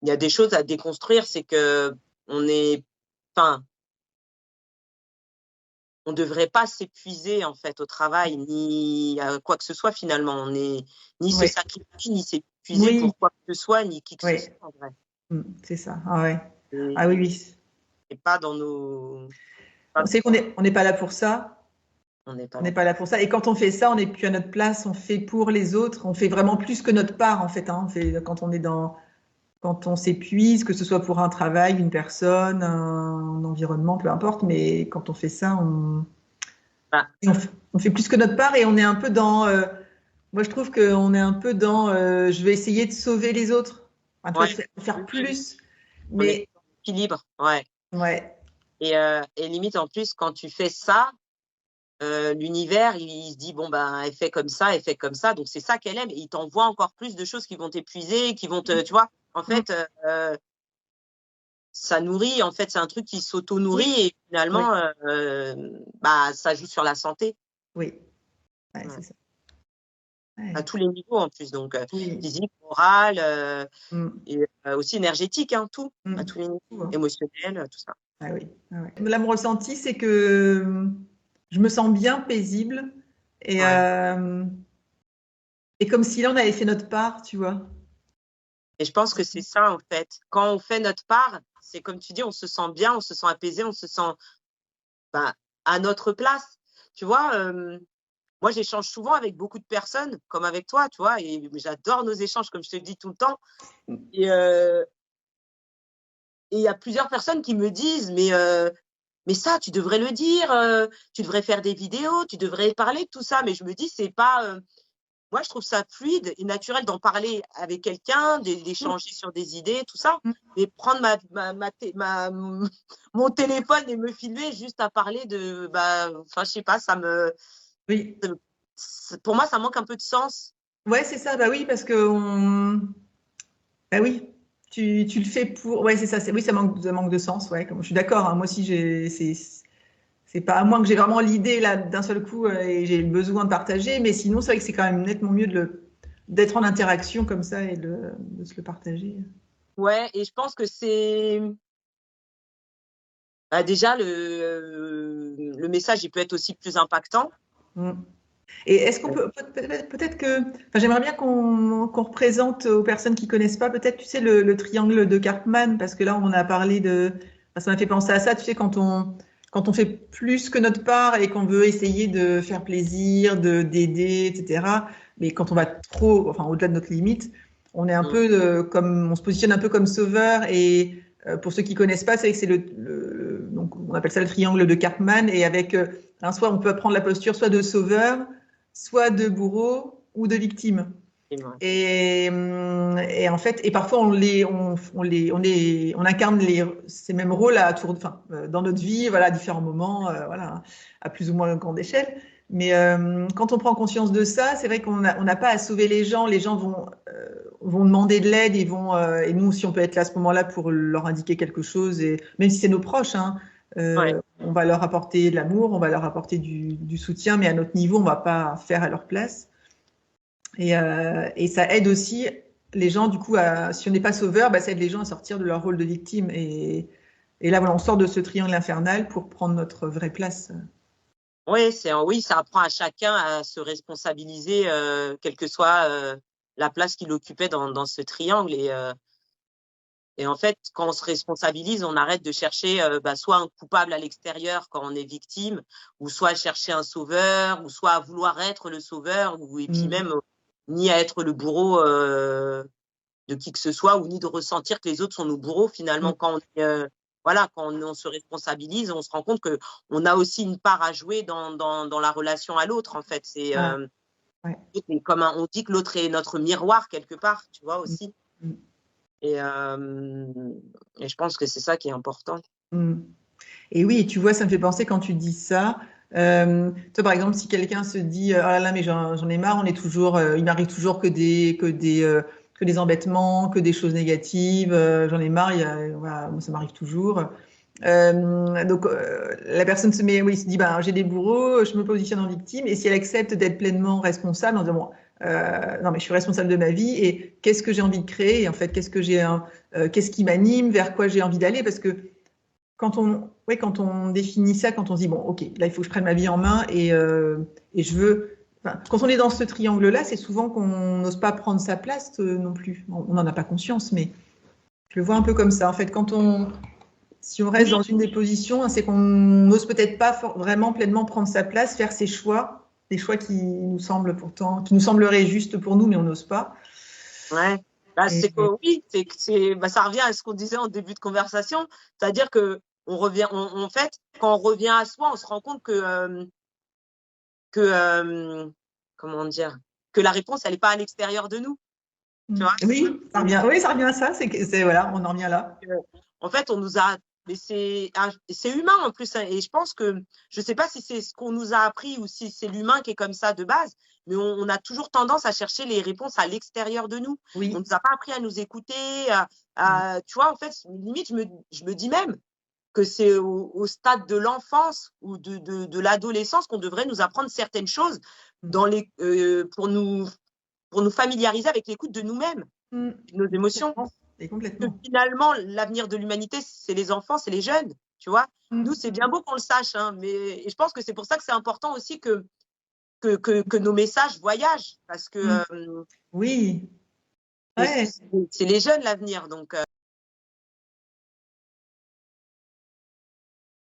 il y a des choses à déconstruire, c'est que enfin, on ne devrait pas s'épuiser en fait au travail, ni à quoi que ce soit finalement. On est ni se sacrifier, ni s'épuiser pour quoi que ce soit, ni qui que ce soit en vrai. C'est ça. Ah, ouais. Ah oui, oui. Et pas dans nos. On sait qu'on n'est pas là pour ça. On n'est pas là pour ça. Et quand on fait ça, on n'est plus à notre place, on fait pour les autres, on fait vraiment plus que notre part en fait. Hein. Quand on s'épuise, que ce soit pour un travail, une personne, un environnement, peu importe, mais quand on fait ça, on fait plus que notre part et on est un peu dans. Moi, je trouve qu'on est un peu dans. Je vais essayer de sauver les autres, faire plus. Mais on est en équilibre, ouais. Et limite en plus quand tu fais ça. L'univers, il se dit bon ben elle fait comme ça, donc c'est ça qu'elle aime. Et il t'envoie encore plus de choses qui vont t'épuiser, qui vont tu vois. En fait, ça nourrit. En fait, c'est un truc qui s'auto-nourrit et finalement, ça joue sur la santé. Oui, c'est ça. À tous les niveaux en plus, donc physique, moral, et aussi énergétique, hein, tout, à tous les niveaux, émotionnel, tout ça. Ah oui. Là, mon ressenti, c'est que je me sens bien paisible et comme si là, on avait fait notre part, tu vois. Et je pense que c'est ça, en fait. Quand on fait notre part, c'est comme tu dis, on se sent bien, on se sent apaisé, on se sent à notre place. Tu vois, moi, j'échange souvent avec beaucoup de personnes, comme avec toi, tu vois, et j'adore nos échanges, comme je te le dis tout le temps. Et il y a plusieurs personnes qui me disent, mais ça, tu devrais le dire, tu devrais faire des vidéos, tu devrais parler de tout ça. Mais je me dis, c'est pas. Moi, je trouve ça fluide et naturel d'en parler avec quelqu'un, d'échanger sur des idées, tout ça. Mais prendre mon téléphone et me filmer juste à parler de. Enfin, je sais pas, ça me. Oui. Pour moi, ça manque un peu de sens. Ouais, c'est ça. Bah oui, parce que bah oui. Tu le fais pour. Ouais, c'est ça. Oui, ça manque de sens. Ouais, je suis d'accord. Hein. Moi aussi, c'est pas à moins que j'ai vraiment l'idée là d'un seul coup et j'ai le besoin de partager, mais sinon c'est vrai que c'est quand même nettement mieux d'être en interaction comme ça et de se le partager. Ouais, et je pense que c'est déjà le message, il peut être aussi plus impactant. Et est-ce qu'on peut-être que, enfin, j'aimerais bien qu'on représente aux personnes qui connaissent pas, peut-être, tu sais, le triangle de Karpman, parce que là, on a parlé ça m'a fait penser à ça, tu sais, quand on fait plus que notre part et qu'on veut essayer de faire plaisir, d'aider, etc. Mais quand on va trop, enfin, au-delà de notre limite, on est un peu on se positionne un peu comme sauveur. Et pour ceux qui connaissent pas, c'est que c'est donc on appelle ça le triangle de Karpman. Et avec soit on peut prendre la posture soit de sauveur, soit de bourreau ou de victime. Et en fait, et parfois on incarne ces mêmes rôles dans notre vie, voilà, à différents moments, voilà, à plus ou moins grande échelle. Mais quand on prend conscience de ça, c'est vrai qu'on n'a pas à sauver les gens. Les gens vont demander de l'aide et et nous, si on peut être là à ce moment-là pour leur indiquer quelque chose, et même si c'est nos proches, hein, on va leur apporter de l'amour, on va leur apporter du soutien, mais à notre niveau, on va pas faire à leur place. Et ça aide aussi les gens, du coup, si on n'est pas sauveur, ça aide les gens à sortir de leur rôle de victime. Et là, voilà, on sort de ce triangle infernal pour prendre notre vraie place. Oui, ça apprend à chacun à se responsabiliser, quelle que soit la place qu'il occupait dans ce triangle. Et en fait, quand on se responsabilise, on arrête de chercher soit un coupable à l'extérieur quand on est victime, ou soit à chercher un sauveur, ou soit à vouloir être le sauveur, et puis même ni à être le bourreau de qui que ce soit, ou ni de ressentir que les autres sont nos bourreaux. Finalement, quand on se responsabilise, on se rend compte que on a aussi une part à jouer dans la relation à l'autre. En fait, c'est comme on dit que l'autre est notre miroir quelque part, tu vois aussi. Et je pense que c'est ça qui est important. Et oui, tu vois, ça me fait penser quand tu dis ça. Toi, par exemple, si quelqu'un se dit oh là là, mais j'en ai marre, il m'arrive toujours que des embêtements, que des choses négatives, j'en ai marre, voilà, moi, ça m'arrive toujours. Donc, la personne se dit, j'ai des bourreaux, je me positionne en victime, et si elle accepte d'être pleinement responsable, en disant, bon, non, mais je suis responsable de ma vie et qu'est-ce que j'ai envie de créer et en fait, qu'est-ce qui m'anime, vers quoi j'ai envie d'aller parce que quand on définit ça, quand on se dit, bon, ok, là, il faut que je prenne ma vie en main et je veux. Enfin, quand on est dans ce triangle-là, c'est souvent qu'on n'ose pas prendre sa place non plus. On n'en a pas conscience, mais je le vois un peu comme ça. En fait, si on reste dans une des positions, c'est qu'on n'ose peut-être pas vraiment pleinement prendre sa place, faire ses choix, des choix qui nous sembleraient justes pour nous, mais on n'ose pas. Ouais. Bah, c'est que oui, ça revient à ce qu'on disait en début de conversation, c'est-à-dire que en fait, quand on revient à soi, on se rend compte que comment dire, que la réponse, elle n'est pas à l'extérieur de nous. Tu vois? Oui, ça revient à ça. Voilà, on en revient là. En fait, on nous a, mais c'est humain en plus, hein, et je pense que je sais pas si c'est ce qu'on nous a appris ou si c'est l'humain qui est comme ça de base, mais on a toujours tendance à chercher les réponses à l'extérieur de nous. Oui. On nous a pas appris à nous écouter. Tu vois, en fait, limite, je me dis même que c'est au stade de l'enfance ou de l'adolescence qu'on devrait nous apprendre certaines choses pour nous familiariser avec l'écoute de nous-mêmes, de nos émotions. Et complètement. Que finalement, l'avenir de l'humanité, c'est les enfants, c'est les jeunes, tu vois. Nous, c'est bien beau qu'on le sache, hein, et je pense que c'est pour ça que c'est important aussi que nos messages voyagent, parce que oui, ouais. c'est les jeunes l'avenir, donc